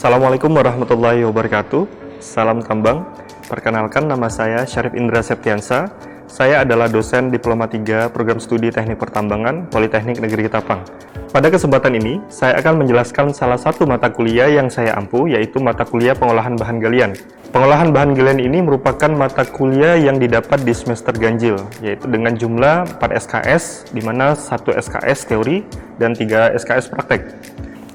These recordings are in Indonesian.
Assalamualaikum warahmatullahi wabarakatuh. Salam tambang. Perkenalkan, nama saya Syarif Indra Septiansa. Saya adalah dosen Diploma 3 Program Studi Teknik Pertambangan Politeknik Negeri Ketapang. Pada kesempatan ini, saya akan menjelaskan salah satu mata kuliah yang saya ampu, yaitu mata kuliah pengolahan bahan galian. Pengolahan bahan galian ini merupakan mata kuliah yang didapat di semester ganjil, yaitu dengan jumlah 4 SKS, di mana 1 SKS teori dan 3 SKS praktek.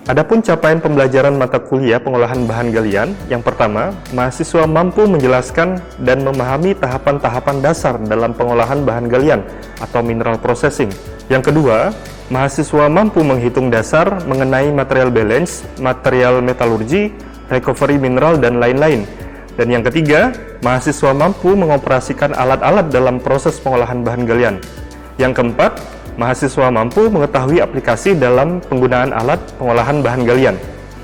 Adapun capaian pembelajaran mata kuliah pengolahan bahan galian, yang pertama, mahasiswa mampu menjelaskan dan memahami tahapan-tahapan dasar dalam pengolahan bahan galian atau mineral processing. Yang kedua, mahasiswa mampu menghitung dasar mengenai material balance, material metalurgi, recovery mineral, dan lain-lain. Dan yang ketiga, mahasiswa mampu mengoperasikan alat-alat dalam proses pengolahan bahan galian. Yang keempat, mahasiswa mampu mengetahui aplikasi dalam penggunaan alat pengolahan bahan galian.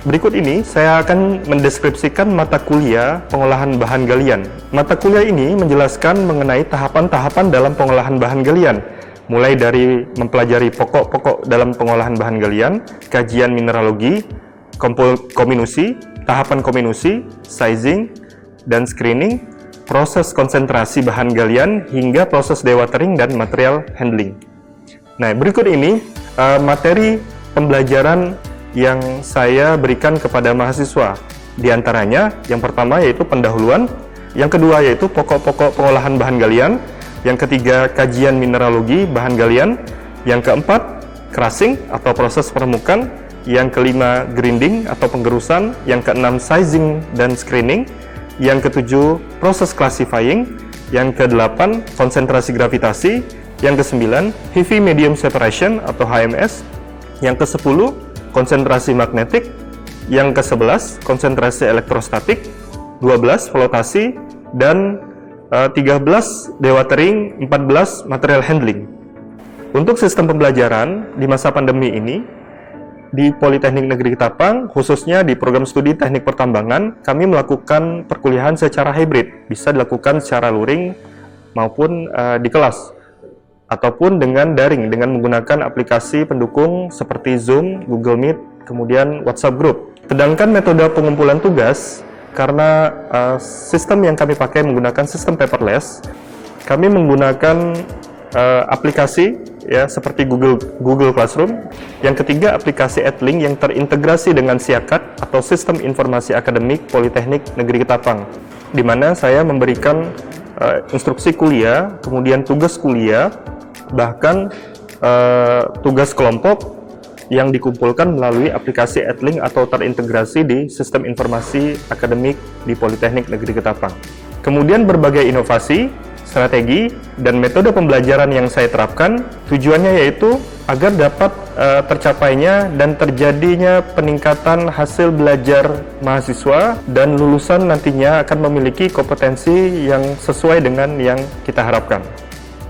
Berikut ini saya akan mendeskripsikan mata kuliah pengolahan bahan galian. Mata kuliah ini menjelaskan mengenai tahapan-tahapan dalam pengolahan bahan galian, mulai dari mempelajari pokok-pokok dalam pengolahan bahan galian, kajian mineralogi, kominusi, tahapan kominusi, sizing, dan screening, proses konsentrasi bahan galian, hingga proses dewatering dan material handling. Nah, berikut ini materi pembelajaran yang saya berikan kepada mahasiswa. Di antaranya, yang pertama yaitu pendahuluan, yang kedua yaitu pokok-pokok pengolahan bahan galian, yang ketiga kajian mineralogi bahan galian, yang keempat crushing atau proses peremukan, yang kelima grinding atau penggerusan, yang keenam sizing dan screening, yang ketujuh proses classifying, yang kedelapan konsentrasi gravitasi, yang ke-9, heavy medium separation atau HMS, yang ke-10, konsentrasi magnetik, yang ke-11, konsentrasi elektrostatik, 12, flotasi, dan 13, dewatering, 14, material handling. Untuk sistem pembelajaran di masa pandemi ini, di Politeknik Negeri Ketapang, khususnya di program studi teknik pertambangan, kami melakukan perkuliahan secara hybrid, bisa dilakukan secara luring maupun di kelas, ataupun dengan daring dengan menggunakan aplikasi pendukung seperti Zoom, Google Meet, kemudian WhatsApp Group. Sedangkan metode pengumpulan tugas, karena sistem yang kami pakai menggunakan sistem paperless, kami menggunakan aplikasi ya seperti Google Classroom. Yang ketiga, aplikasi Edlink yang terintegrasi dengan Siakat atau Sistem Informasi Akademik Politeknik Negeri Ketapang, di mana saya memberikan instruksi kuliah, kemudian tugas kuliah, bahkan tugas kelompok yang dikumpulkan melalui aplikasi Edlink atau terintegrasi di Sistem Informasi Akademik di Politeknik Negeri Ketapang. Kemudian berbagai inovasi, strategi, dan metode pembelajaran yang saya terapkan, tujuannya yaitu agar dapat tercapainya dan terjadinya peningkatan hasil belajar mahasiswa dan lulusan nantinya akan memiliki kompetensi yang sesuai dengan yang kita harapkan.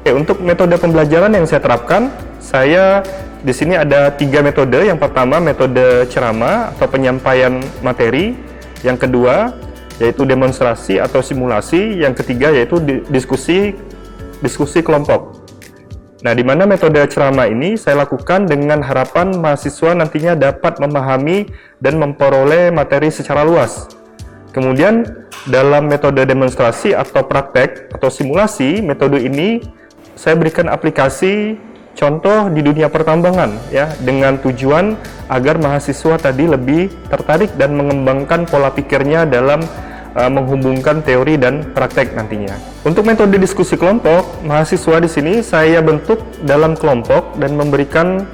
Untuk metode pembelajaran yang saya terapkan, saya di sini ada 3 metode. Yang pertama, metode ceramah atau penyampaian materi. Yang kedua, yaitu demonstrasi atau simulasi. Yang ketiga, yaitu diskusi kelompok. Nah, di mana metode ceramah ini saya lakukan dengan harapan mahasiswa nantinya dapat memahami dan memperoleh materi secara luas. Kemudian, dalam metode demonstrasi atau praktek atau simulasi, metode ini saya berikan aplikasi contoh di dunia pertambangan ya, dengan tujuan agar mahasiswa tadi lebih tertarik dan mengembangkan pola pikirnya dalam menghubungkan teori dan praktek nantinya. Untuk metode diskusi kelompok, mahasiswa di sini saya bentuk dalam kelompok dan memberikan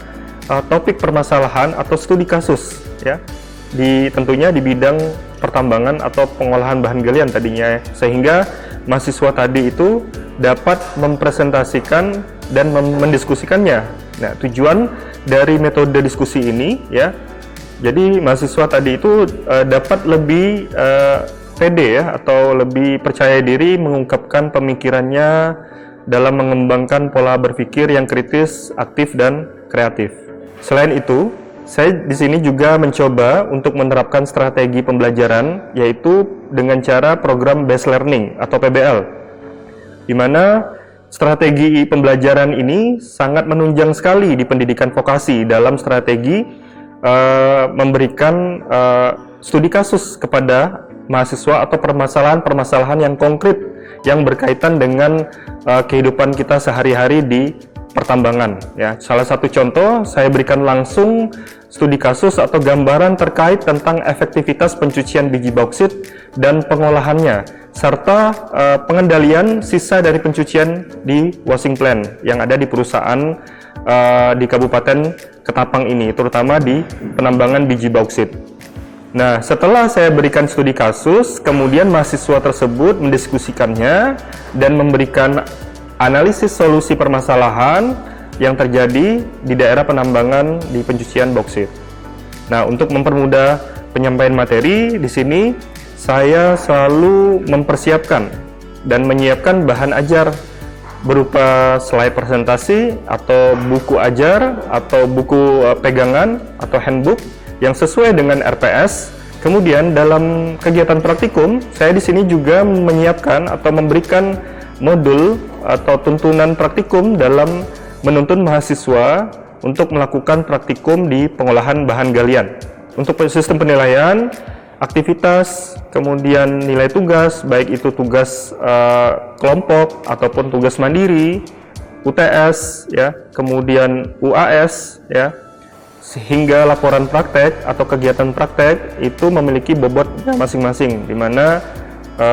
topik permasalahan atau studi kasus ya, tentunya di bidang pertambangan atau pengolahan bahan galian tadinya, sehingga mahasiswa tadi itu dapat mempresentasikan dan mendiskusikannya. Nah, tujuan dari metode diskusi ini ya, jadi mahasiswa tadi itu dapat lebih pede ya, atau lebih percaya diri mengungkapkan pemikirannya dalam mengembangkan pola berpikir yang kritis, aktif, dan kreatif. Selain itu, saya di sini juga mencoba untuk menerapkan strategi pembelajaran, yaitu dengan cara program based learning atau PBL, di mana strategi pembelajaran ini sangat menunjang sekali di pendidikan vokasi dalam strategi memberikan studi kasus kepada mahasiswa atau permasalahan-permasalahan yang konkret yang berkaitan dengan kehidupan kita sehari-hari di pertambangan. Ya, salah satu contoh saya berikan langsung studi kasus atau gambaran terkait tentang efektivitas pencucian biji bauksit dan pengolahannya, serta pengendalian sisa dari pencucian di washing plant yang ada di perusahaan di Kabupaten Ketapang ini, terutama di penambangan biji bauksit. Nah, setelah saya berikan studi kasus, kemudian mahasiswa tersebut mendiskusikannya dan memberikan analisis solusi permasalahan yang terjadi di daerah penambangan di pencucian bauksit. Nah, untuk mempermudah penyampaian materi di sini, saya selalu mempersiapkan dan menyiapkan bahan ajar berupa slide presentasi atau buku ajar atau buku pegangan atau handbook yang sesuai dengan RPS. Kemudian dalam kegiatan praktikum, saya di sini juga menyiapkan atau memberikan modul atau tuntunan praktikum dalam menuntun mahasiswa untuk melakukan praktikum di pengolahan bahan galian. Untuk sistem penilaian, aktivitas, kemudian nilai tugas, baik itu tugas kelompok ataupun tugas mandiri, UTS, ya, kemudian UAS, ya, sehingga laporan praktek atau kegiatan praktek itu memiliki bobotnya masing-masing, di mana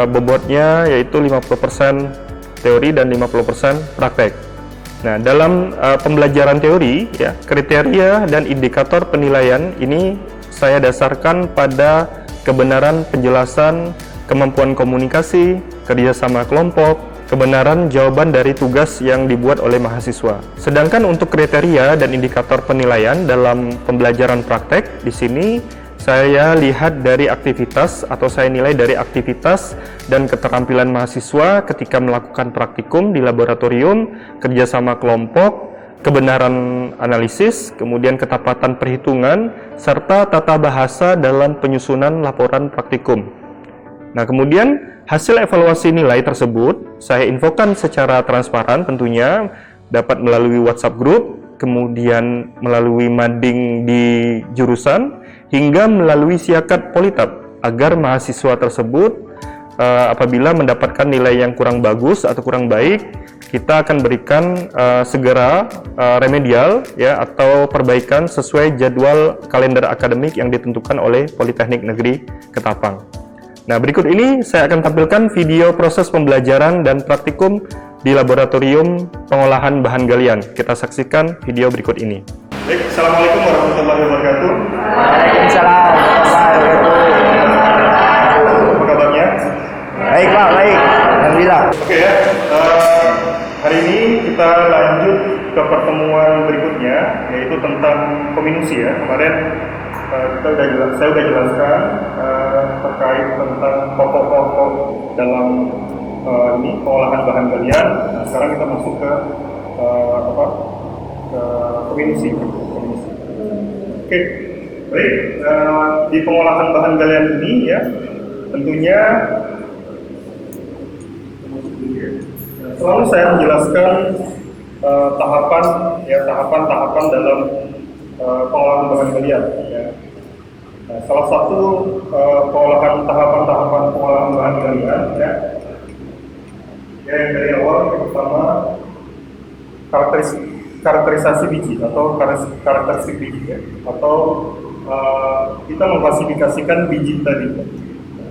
bobotnya yaitu 50% teori dan 50% praktek. Nah, dalam pembelajaran teori, ya, kriteria dan indikator penilaian ini saya dasarkan pada kebenaran penjelasan, kemampuan komunikasi, kerjasama kelompok, kebenaran jawaban dari tugas yang dibuat oleh mahasiswa. Sedangkan untuk kriteria dan indikator penilaian dalam pembelajaran praktek, di sini saya lihat dari aktivitas atau saya nilai dari aktivitas dan keterampilan mahasiswa ketika melakukan praktikum di laboratorium, kerjasama kelompok, kebenaran analisis, kemudian ketepatan perhitungan, serta tata bahasa dalam penyusunan laporan praktikum. Nah, kemudian hasil evaluasi nilai tersebut saya infokan secara transparan, tentunya dapat melalui WhatsApp group, kemudian melalui mading di jurusan, hingga melalui siakat Politab, agar mahasiswa tersebut apabila mendapatkan nilai yang kurang bagus atau kurang baik, kita akan berikan segera remedial, ya, atau perbaikan sesuai jadwal kalender akademik yang ditentukan oleh Politeknik Negeri Ketapang. Nah, berikut ini saya akan tampilkan video proses pembelajaran dan praktikum di laboratorium pengolahan bahan galian. Kita saksikan video berikut ini. Baik, Assalamualaikum warahmatullahi wabarakatuh. Waalaikumsalam warahmatullahi wabarakatuh. Apa kabarnya? Baik Pak, baik. Alhamdulillah. Oke ya, hari ini kita lanjut ke pertemuan berikutnya, yaitu tentang kominusi ya. Kemarin saya sudah jelaskan terkait tentang pokok-pokok dalam ini pengolahan bahan galian. Nah, sekarang kita masuk ke kominusi. Oke, baik. Di pengolahan bahan galian ini ya, tentunya selalu saya menjelaskan tahapan-tahapan dalam pengolahan bahan galian. Ya. Nah, salah satu tahapan-tahapan pengolahan bahan galian, ya, yang dari awal yang pertama karakterisasi biji atau karakteristik biji, ya, atau kita mengklasifikasikan biji tadi.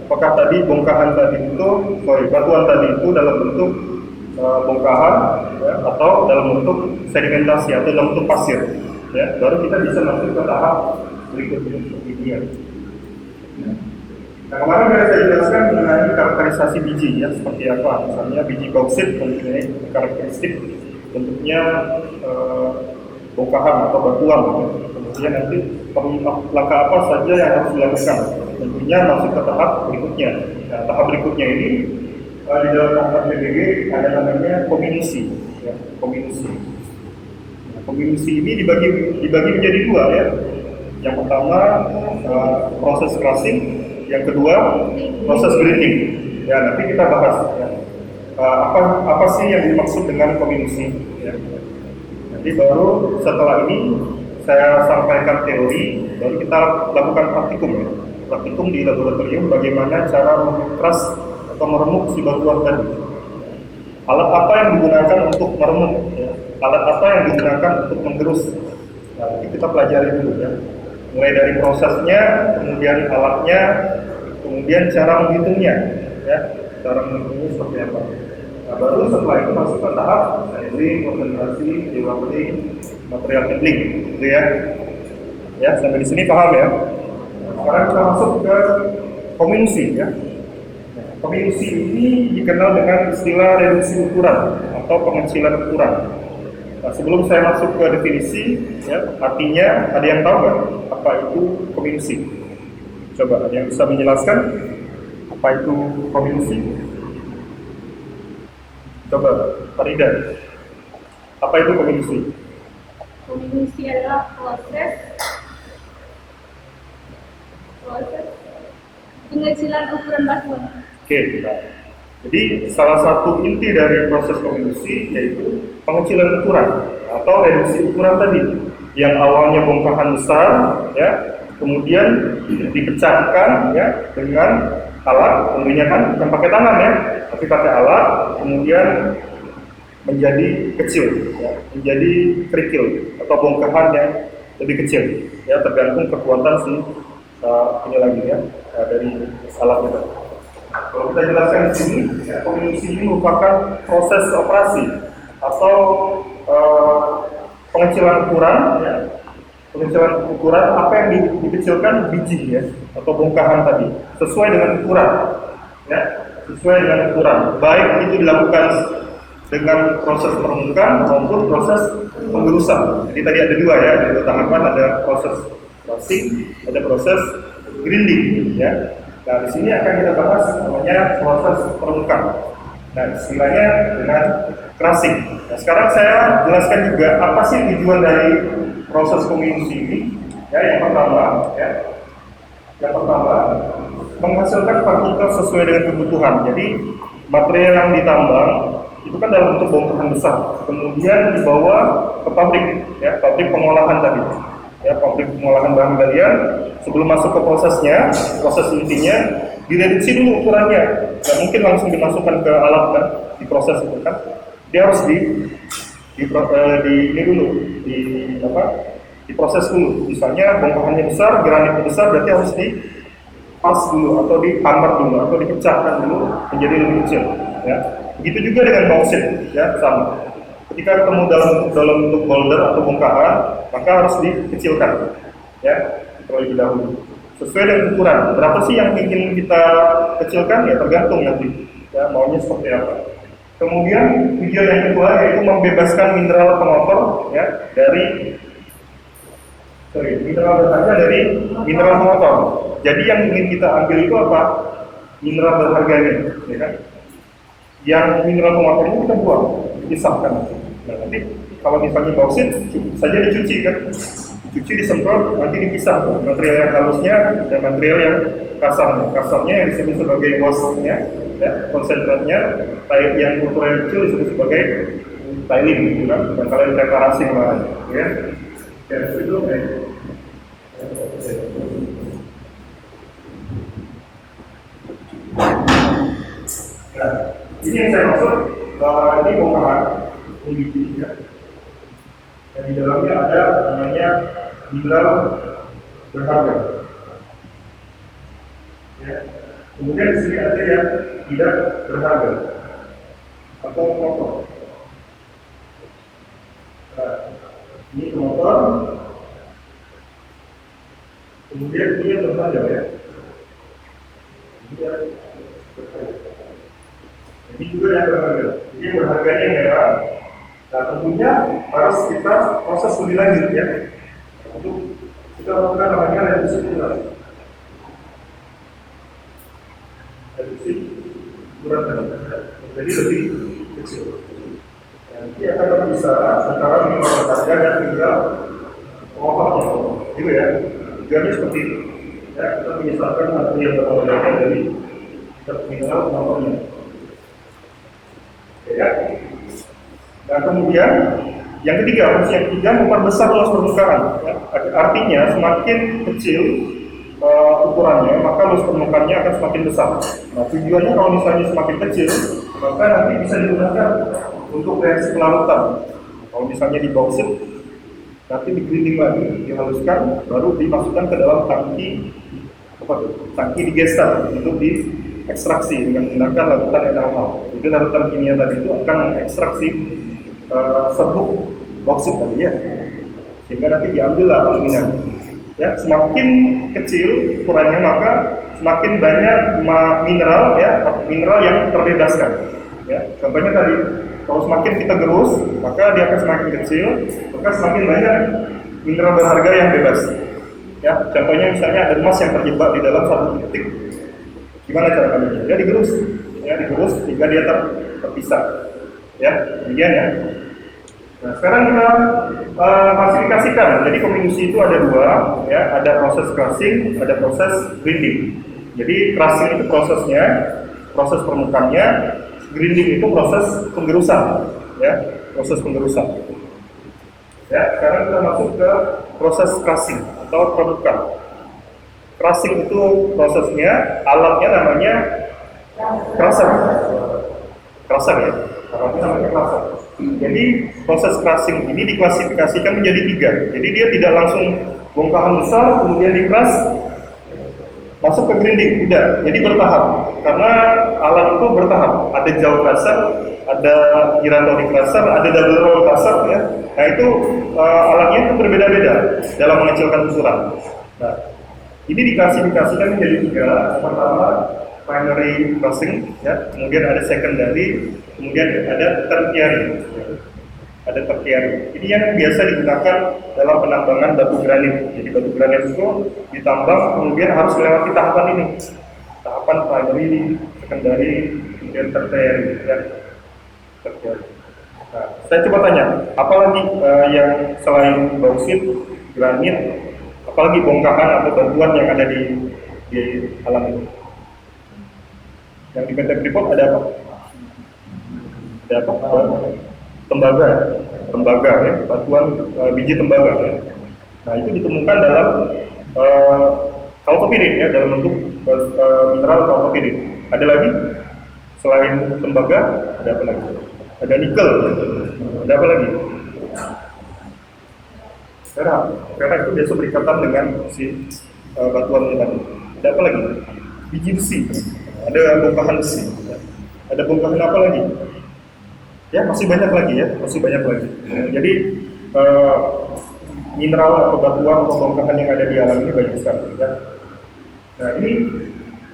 Apakah tadi bongkahan tadi itu, batuan tadi itu dalam bentuk bongkahan, ya, atau dalam bentuk sedimentasi atau dalam bentuk pasir, ya, baru kita bisa masuk ke tahap berikutnya seperti ini. Ya. Nah, kemarin saya jelaskan mengenai karakterisasi biji, ya, seperti apa. Misalnya biji bauksit mempunyai karakteristik bentuknya bongkahan atau batuan. Kemudian nanti langkah apa saja yang harus dilakukan. Tentunya masuk ke tahap berikutnya. Nah, tahap berikutnya ini di dalam tahap PBG ada namanya kominusi. Ya, kominusi. Nah, kominusi ini dibagi menjadi dua, ya. Yang pertama proses crushing, yang kedua proses grinding. Ya, nanti kita bahas. Ya. Apa sih yang dimaksud dengan kominusi? Ya. Nanti baru setelah ini saya sampaikan teori, baru kita lakukan praktikum. Ya. praktikum di laboratorium bagaimana cara mengkeras atau meremuk si batuan tadi. Alat apa yang digunakan untuk meremuk? Ya. Alat apa yang digunakan untuk menggerus? Nah, ini kita pelajari dulu ya. Mulai dari prosesnya, kemudian alatnya, kemudian cara menghitungnya, ya. Cara menghitungnya seperti apa? Nah, baru setelah itu masuk ke tahap handling, konsentrasi, dewatering, material handling, gitu ya. Ya, sampai di sini paham ya. Nah, sekarang kita masuk ke kombinasi ya. Kombinasi ini dikenal dengan istilah reduksi ukuran atau pengecilan ukuran. Nah, sebelum saya masuk ke definisi, ya, artinya ada yang tahu nggak apa itu kombinasi? Coba ada yang bisa menjelaskan apa itu kombinasi? Coba, Farida, apa itu kombinasi? Kombinasi adalah proses pengecilan ukuran batuan. Oke, nah, jadi salah satu inti dari proses kombinasi yaitu pengecilan ukuran atau reduksi ukuran tadi, yang awalnya bongkahan besar, ya, kemudian dipecahkan, ya, dengan alat, tentunya kan bukan pakai tangan ya, tapi pakai alat, kemudian menjadi kecil, ya, menjadi kerikil atau bongkahan yang lebih kecil, ya, tergantung kekuatan si ini lagi ya dari alat itu. Kalau kita jelaskan di sini, ya, kombinasi ini merupakan proses operasi atau pengecilan ukuran, ya, pengecilan ukuran apa yang dikecilkan biji ya atau bongkahan tadi sesuai dengan ukuran, ya, sesuai dengan ukuran. Baik itu dilakukan dengan proses peremukan maupun proses penggerusan. Jadi tadi ada dua ya, ada dua tahapan, ada proses crushing, ada proses grinding, ya. Nah, di sini akan kita bahas namanya proses peremukan. Nah, istilahnya dengan crushing. Nah, sekarang saya jelaskan juga apa sih tujuan dari proses kombinasi ini. Ya, yang pertama, menghasilkan partikel sesuai dengan kebutuhan. Jadi material yang ditambang itu kan dalam bentuk bongkahan besar, kemudian dibawa ke pabrik, ya, pabrik pengolahan tadi. Ya, pabrik pengolahan bahan galian. Sebelum masuk ke prosesnya, proses intinya direduksi dulu ukurannya. Nggak mungkin langsung dimasukkan ke alat kan, di proses itu kan. Dia harus ini dulu, diproses dulu. Misalnya bongkahannya besar, granitnya besar, berarti harus dipas dulu atau dihambar dulu atau dipecahkan dulu menjadi lebih kecil. Ya. Begitu juga dengan bauxit, ya, sama. Ketika ketemu dalam bentuk boulder atau bongkahan, maka harus dikecilkan, ya, terlebih dahulu. Sesuai dengan ukuran. Berapa sih yang ingin kita kecilkan? Ya tergantung nanti, ya, maunya seperti apa. Kemudian tujuan yang kedua yaitu membebaskan mineral pengotor, ya, mineral berharga dari mineral pengotor. Jadi yang ingin kita ambil itu apa? Mineral berharganya, ya kan? Yang mineral pengotor itu kita buang, disahkan. Nah, nanti kalau misalnya bauksit saja dicuci kan, dicuci, disemprot, nanti dipisah tuh, material yang halusnya dan material yang kasarnya. Kasarnya yang disebut sebagai wasnya, ya, konsentratnya, yang ukuran kecil disebut sebagai tiling, gitu kan, dan kalian preparasi kemarin, ya. Ya, itu Nah, ini yang saya maksud, ini bongkahan biji, ya. Dan di dalamnya ada namanya mineral berharga. Ya. Kemudian di sini ada yang tidak berharga atau kotor. Nah, ini kotor. Kemudian dia berharga, ya. Dia berharga. Ini juga yang berharga. Jadi yang berharganya yang merah. Nah, tentunya harus kita proses lebih lanjut, ya. Untuk kita lakukan namanya reduksi ukuran. Reduksi ukuran tadi. Jadi lebih kecil. Nanti akan terpisah antara mineral berharga dan mineral pengotornya. Gitu ya. Tujuannya seperti itu. Ya, kita memisahkan material berharga dari mineral pengotornya. Ya. Nah, kemudian yang ketiga, fungsi yang ketiga memperbesar luas permukaan. Ya. Artinya semakin kecil ukurannya, maka luas permukaannya akan semakin besar. Nah, tujuannya kalau misalnya semakin kecil, maka nanti bisa digunakan untuk reaksi pelarutan. Kalau misalnya di bauksit, nanti digrinding lagi, dihaluskan, baru dimasukkan ke dalam tangki digester untuk diekstraksi dengan menggunakan larutan etanol. Jadi larutan kimia tadi itu akan mengekstraksi serbuk bauksit tadi ya, sehingga nanti diambil alumina. Ya, semakin kecil ukurannya maka semakin banyak mineral yang terbebaskan. Ya, contohnya tadi, kalau semakin kita gerus maka dia akan semakin kecil, maka semakin banyak mineral berharga yang bebas. Ya, contohnya misalnya ada emas yang terjebak di dalam satu titik. Gimana cara kami? Ya digerus hingga dia terpisah. Ya, demikian ya. Nah, sekarang kita klasifikasikan. Jadi kombinasi itu ada dua, ya, ada proses crushing, ada proses grinding. Jadi crushing itu prosesnya, proses permukaannya, grinding itu proses penggerusan, ya, proses penggerusan. Ya, sekarang kita masuk ke proses crushing atau permukaan. Crushing itu prosesnya, alatnya namanya crusher. Crusher ya, alatnya namanya crusher. Jadi proses crushing ini diklasifikasikan menjadi tiga. Jadi dia tidak langsung bongkahan besar kemudian di-crush masuk ke grinding, tidak. Jadi bertahap. Karena alat itu bertahap. Ada jaw crusher, ada gyratory crusher, ada double roll crusher ya. Nah itu alatnya itu berbeda-beda dalam mengecilkan ukuran. Nah, ini diklasifikasikan menjadi tiga. Yang pertama primary crushing, ya, kemudian ada secondary, kemudian ada tertiary. Ada tertiary. Ini yang biasa digunakan dalam penambangan batu granit. Jadi batu granit itu ditambang, kemudian harus melewati tahapan ini, tahapan primary, secondary, kemudian tertiary. Ya. Tertiary. Nah, saya coba tanya, apalagi yang selain bauksit, granit, apalagi bongkahan atau batuan yang ada di alam ini? Yang di PT Freeport ada apa? Ada apa? Tembaga ya, batuan biji tembaga ya. Nah itu ditemukan dalam kalkopirit ya, dalam bentuk mineral kalkopirit. Ada lagi selain tembaga, ada apa lagi? Ada nikel, ada apa lagi? Perak itu biasa berikatan dengan si batuan tadi. Ada apa lagi? Biji besi. Ada bongkahan besi, ada bongkahan apa lagi? Ya masih banyak lagi ya, masih banyak lagi. Jadi mineral atau batuan atau bongkahan yang ada di alam ini banyak sekali. Ya. Nah ini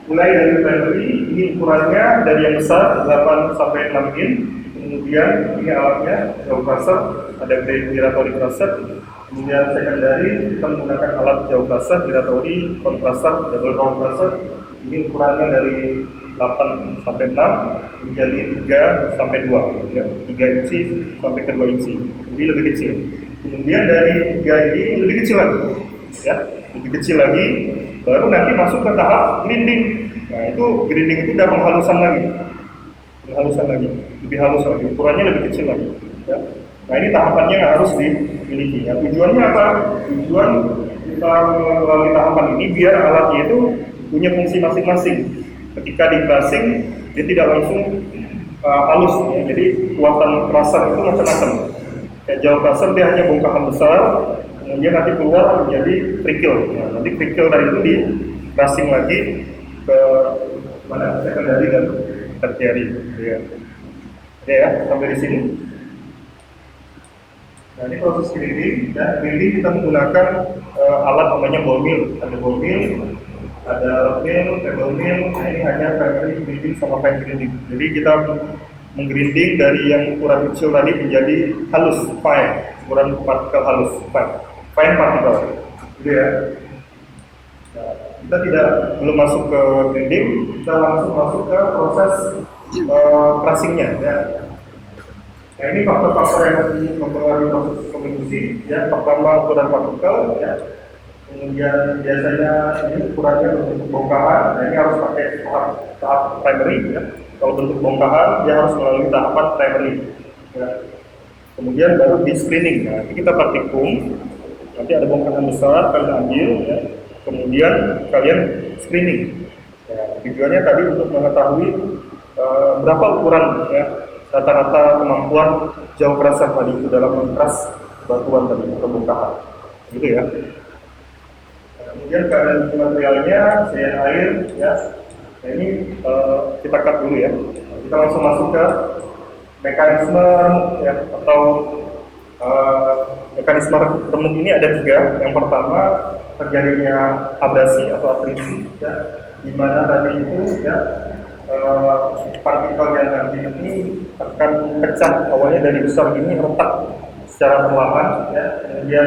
mulai dari primary, ini ukurannya dari yang besar 8 sampai 6 in. Kemudian ini alatnya, jaw crusher, ada gyratory crusher. Kemudian secondary kita menggunakan alat jaw crusher, gyratory, cone crusher, double roll crusher. Ini ukurannya dari 8 sampai 6 menjadi 3 sampai 2 ya. 3 inci sampai ke 2 inci. Jadi lebih kecil. Kemudian dari 3 ini lebih kecil lagi ya. Lebih kecil lagi baru nanti masuk ke tahap grinding. Nah, itu grinding itu udah penghalusan lagi. Penghalusan lagi. Lebih halus lagi. Ukurannya lebih kecil lagi ya. Nah, ini tahapannya yang harus dimiliki. Ya, tujuannya apa? Tujuan kita melalui tahapan ini biar alatnya itu punya fungsi masing-masing. Ketika di crushing dia tidak langsung halus ya. Jadi kekuatan crusher itu macam-macam. Kayak jaw crusher dia hanya bongkahan besar, kemudian nanti keluar menjadi trickle. Nah, nanti trickle dari itu di crushing lagi ke mana? Secondary dan tertiary. Ya. Oke ya, sampai di sini. Nah, ini proses grinding. Ya, grinding kita menggunakan alat namanya ball mill. Ada ball mill, ada mill, table mill. Nah, ini hanya primary grinding sama fine grinding. Jadi kita menggrinding dari yang ukuran kecil tadi menjadi halus, fine, ukuran partikel halus, fine partikel. Gitu ya. Nah, kita belum masuk ke grinding, kita langsung masuk ke proses crushingnya. Ya. Nah, ini faktor-faktor yang mempengaruhi proses kombinasi. Ya, pertama ukuran partikel, ya. Kemudian biasanya ini ukurannya bentuk bongkahan. Nah, ini harus pakai tahap primary. Ya. Kalau bentuk bongkahan, dia harus melalui tahapan primary. Ya. Kemudian baru di screening. Nah, nanti kita partikum. Nanti ada bongkahan besar, kalian ambil. Ya. kemudian kalian screening. Ya, tujuannya tadi untuk mengetahui berapa ukuran ya rata-rata kemampuan jauh kerasan tadi itu dalam mengkeras batuan tadi permukaan, gitu ya. Kemudian keadaan materialnya, sediaan air, ya. Nah, ini kita cut dulu ya. Kita langsung masuk ke mekanisme ya atau mekanisme remuk ini ada 3. Yang pertama terjadinya abrasi atau atriksi, ya, di mana tadi itu ya partikel yang nanti ini akan pecah awalnya dari besar ini retak secara perlahan, ya, kemudian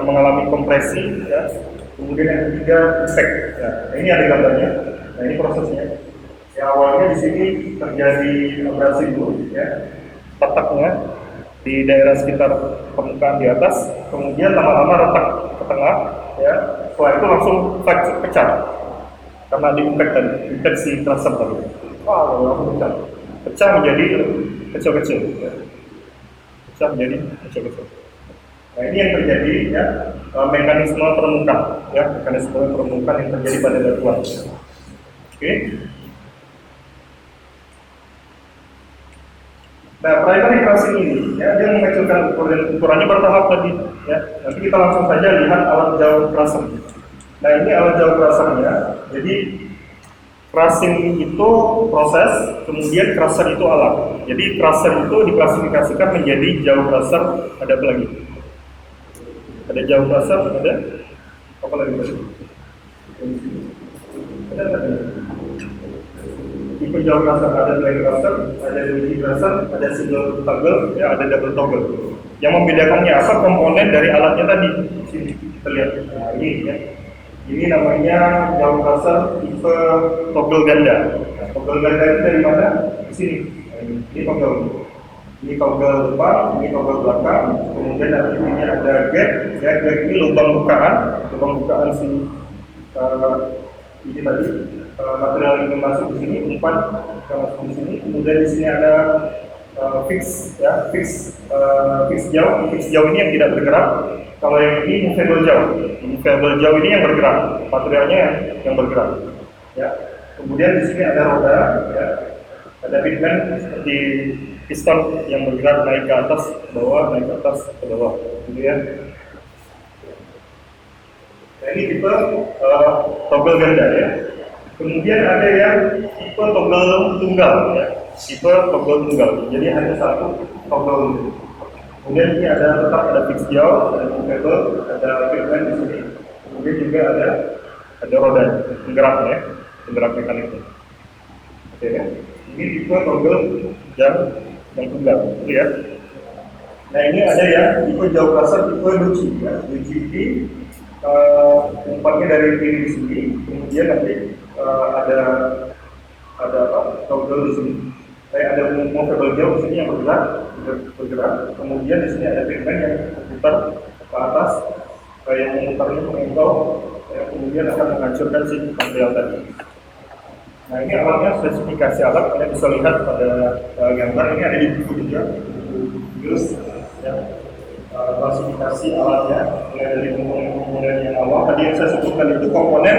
mengalami kompresi, ya. Kemudian yang ketiga effect. Ya, nah, ini ada gambarnya. Nah, ini prosesnya. Ya, awalnya di sini terjadi abrasi dulu, ya, retaknya di daerah sekitar permukaan di atas, kemudian lama-lama retak ke tengah, ya. Setelah itu langsung pecah karena di-impact tadi, infeksi kerasam tadi. Langsung pecah menjadi kecil-kecil, ya. Pecah menjadi kecil-kecil. Nah, ini yang terjadi ya, mekanisme permukaan, ya, mekanisme permukaan yang terjadi pada batuan. Oke. Nah, primary crushing ini, ya, dia mengecilkan ukurannya bertahap tadi, ya. Nanti kita langsung saja lihat alat jauh crushing. Nah, ini alat jauh crushingnya. Jadi crushing itu proses, kemudian crusher itu alat. Jadi crusher itu diklasifikasikan menjadi jauh crusher. Ada apa lagi? Ada jauh crusher, ada apa lagi? Ada apa lagi? Tipe jauh crusher, ada dry crusher, ada duty crusher, ada single toggle, ya, ada double toggle. Yang membedakannya apa? Komponen dari alatnya tadi. Sini kita lihat. Nah, ini ya. Ini namanya jauh crusher tipe toggle ganda. Nah, toggle ganda itu dari mana? Di sini. Nah, ini toggle. Ini toggle depan, ini toggle belakang. Kemudian nanti ini ada gap. Ya, gap ini lubang bukaan si ini tadi. Material yang masuk di sini, umpan yang masuk di sini. Kemudian di sini ada fix jauh ini yang tidak bergerak. Kalau yang ini movable jauh ini yang bergerak, materialnya yang bergerak. Ya. Kemudian di sini ada roda, ya. Ada pitman seperti piston yang bergerak naik ke atas, ke bawah, naik ke atas, ke bawah, gitu ya. Nah, ini tipe toggle ganda ya. Kemudian ada yang tipe toggle tunggal, ya. Tipe toggle tunggal. Jadi hanya satu toggle. Kemudian ini tetap ada fix jauh, ada movable, ada pitman di sini. Kemudian juga ada roda penggeraknya, penggerak mekaniknya. Oke, ya. Ini tipe toggle yang tunggal, gitu ya. Nah, ini ada ya tipe jauh crusher tipe Duci, ya. Duci ini umpannya dari kiri di sini, kemudian nanti ada apa? Toggle di sini. Kayak ada movable jauh di sini yang bergerak. Kemudian di sini ada pitman yang berputar ke atas, yang memutarnya mengengkau, ya, kemudian akan menghancurkan si material tadi. Nah, ini alatnya, spesifikasi alat kalian bisa lihat pada gambar ini ada di buku juga, terus ya, klasifikasi alatnya mulai dari komponen yang awal tadi yang saya sebutkan itu komponen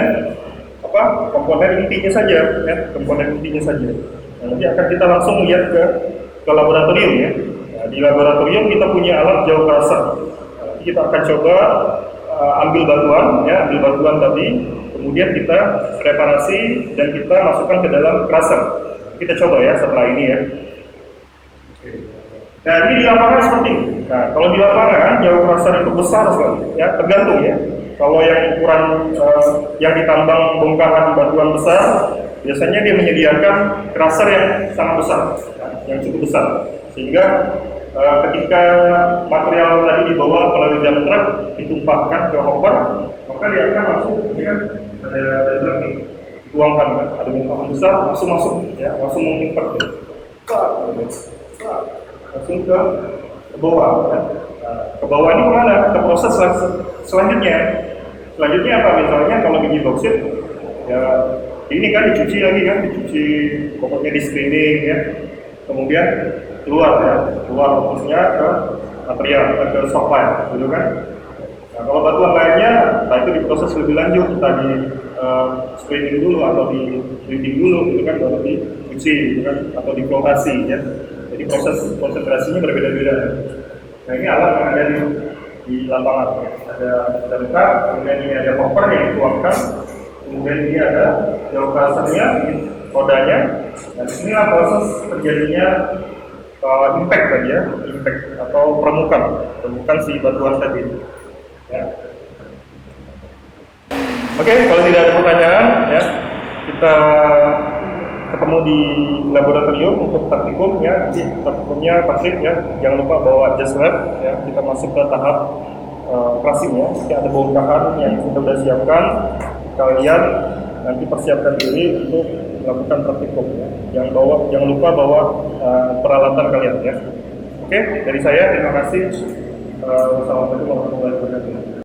intinya saja, ya, komponen intinya saja. Nah, nanti akan kita langsung lihat ke laboratorium ya. Nah, di laboratorium kita punya alat jauh crusher. Nah, nanti kita akan coba ambil batuan tadi, kemudian kita reparasi dan kita masukkan ke dalam crusher. Kita coba ya setelah ini ya. Nah, ini di lapangan seperti ini. Nah, kalau di lapangan jauh crusher itu besar sekali, ya, tergantung ya. Kalau yang ukuran yang ditambang bongkahan batuan besar, biasanya dia menyediakan crusher yang sangat besar, ya, yang cukup besar, sehingga ketika material tadi dibawa melalui dump truck ditumpahkan ke hopper, maka dia akan langsung ya, ada dituangkan, kan? Ada bongkahan besar langsung masuk, ya, langsung mengimport, langsung ke bawah. Kan? Ke bawah ini kemana? Ke proses selanjutnya. Selanjutnya apa? Misalnya kalau biji bauksit, ya ini kan dicuci lagi kan, pokoknya di screening ya. Kemudian keluar fokusnya ke material, ke stockpile, gitu kan. Nah, kalau batuan lainnya, nah itu diproses lebih lanjut, kita di screening dulu atau di treating dulu, gitu kan, baru dicuci, gitu kan, atau diflorasi, ya. Jadi proses konsentrasinya berbeda-beda. Nah ini alat yang ada di lapangan, ya. Ada luka, kemudian ini ada koper yang dituangkan, kemudian ini ada geokasannya, rodanya. Nah disinilah proses terjadinya impact tadi ya, impact atau permukaan si batuan tadi. Ya. Oke, kalau tidak ada pertanyaan, ya kita ketemu di laboratorium untuk praktikum ya. Nanti praktikumnya Patrick ya, jangan lupa bawa jas lab ya. Kita masuk ke tahap crushing ya. Jadi ada bongkahan yang kita sudah siapkan. Kalian nanti persiapkan diri untuk melakukan praktikum ya. Jangan lupa bawa peralatan kalian ya. Oke, dari saya terima kasih. Wassalamualaikum warahmatullahi wabarakatuh.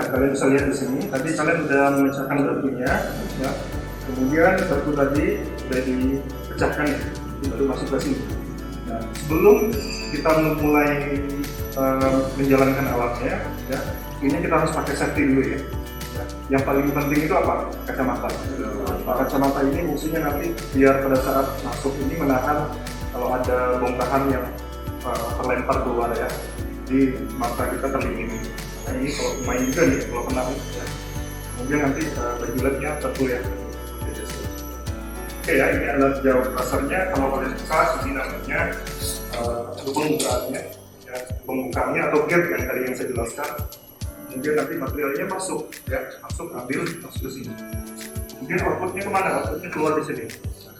Kalian bisa lihat di sini. Tadi kalian sudah memecahkan batunya, ya. Kemudian batu tadi sudah dipecahkan, baru masuk ke sini. Nah, sebelum kita mulai menjalankan alatnya, ya, ini kita harus pakai safety dulu ya. Yang paling penting itu apa? Kacamata. Kacamata ini fungsinya nanti biar pada saat masuk ini menahan kalau ada bongkahan yang terlempar keluar ya. Jadi mata kita terlindungi. Nah ini kalau main juga nih, kalau kena ya. Kemudian nanti baju labnya betul ya. Oke ya, ini adalah jauh kasarnya. Kalau kalian suka, ini namanya pembukaannya ya, pembukaannya atau gap yang tadi yang saya jelaskan. Kemudian nanti materialnya masuk ya, masuk ke sini. Kemudian outputnya kemana? Outputnya keluar di sini.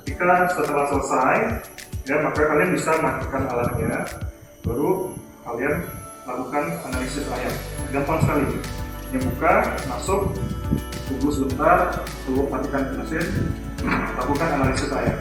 Ketika setelah selesai ya, maka kalian bisa matikan alatnya, baru kalian lakukan analisis layar. Gampang sekali. Yang buka, masuk, tunggu sebentar, tunggu matikan mesin, lakukan analisis layar.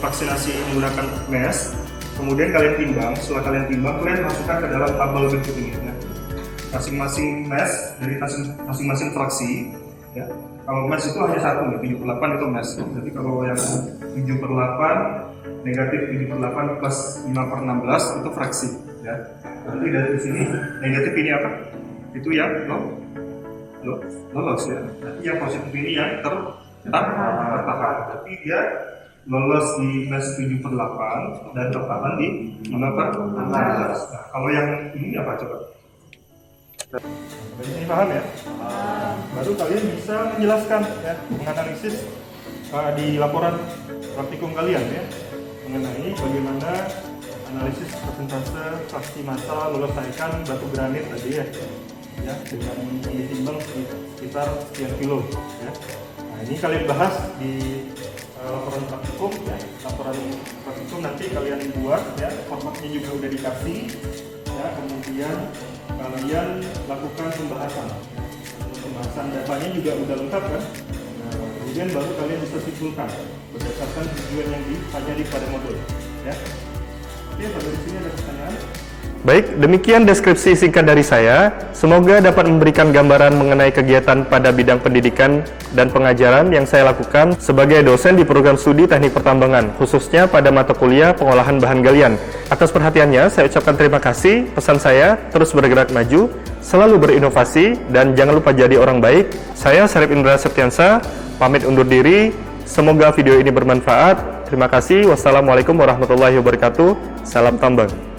Vaksinasi menggunakan mesh, kemudian kalian timbang. Setelah kalian timbang, kalian masukkan ke dalam tabel berikut ini ya. Masing-masing mesh dari masing-masing fraksi ya. Kalau mesh itu hanya satu nih, 7/8 itu mesh. Jadi kalau yang 7/8 negatif 7/8 plus 5/16 itu fraksi ya. Nanti dari sini negatif ini apa? Itu yang lolos ya. Nanti yang positif ini yang tertahan. Tapi dia lolos di mesh 7/8 dan tertahan di 5/16. Nah, kalau yang ini apa coba? Ini paham ya? Baru kalian bisa menjelaskan ya, menganalisis di laporan praktikum kalian ya, mengenai bagaimana analisis persentase fraksi massa lolos tarikan batu granit tadi ya, dengan ditimbang sekitar sekian kilo ya. Nah ini kalian bahas di laporan praktikum ya. Laporan praktikum nanti kalian buat ya, formatnya juga udah dikasih ya, kemudian kalian lakukan pembahasan datanya juga udah lengkap kan. Nah, kemudian baru kalian bisa simpulkan berdasarkan tujuan yang dipelajari pada modul ya. Oke, pada di sini ada pertanyaan. Baik, demikian deskripsi singkat dari saya. Semoga dapat memberikan gambaran mengenai kegiatan pada bidang pendidikan dan pengajaran yang saya lakukan sebagai dosen di program studi teknik pertambangan, khususnya pada mata kuliah pengolahan bahan galian. Atas perhatiannya, saya ucapkan terima kasih. Pesan saya, terus bergerak maju, selalu berinovasi, dan jangan lupa jadi orang baik. Saya Syarif Indra Septiansa, pamit undur diri. Semoga video ini bermanfaat. Terima kasih. Wassalamualaikum warahmatullahi wabarakatuh. Salam tambang.